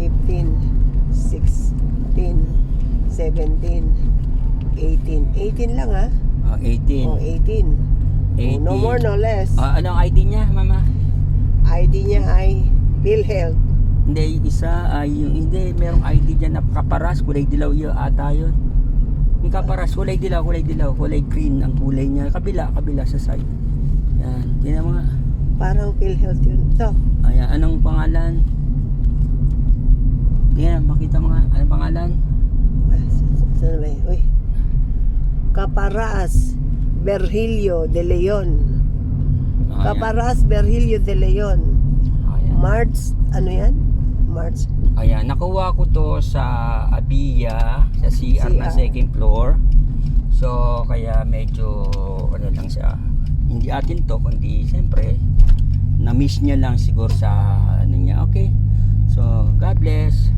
15, 16, 17, 18. 18 lang ha? 18. Oh, 18. 18. No more, no less. Anong ID niya, mama? ID niya ay PhilHealth. Hindi, isa ay hindi, merong ID dyan na kaparas, kulay dilaw yun ata yun. Yung kaparas, kulay dilaw, kulay green ang kulay niya. Kabila sa side. Yan, yun ang mga. Parang PhilHealth yun. Ito. Ayan, anong pangalan? Yan, makita mga, anong pangalan? Saan ba yun? Uy. Caparas Virgilio de Leon. Ayan. Caparas Virgilio de Leon. Ayan. March, ano yan? March. Ayan, nakuha ko to sa Abia, sa CR na second floor. So, kaya medyo, ano lang siya, hindi atin to, kundi siyempre, na-miss niya lang siguro sa, ano niya, okay. So, God bless.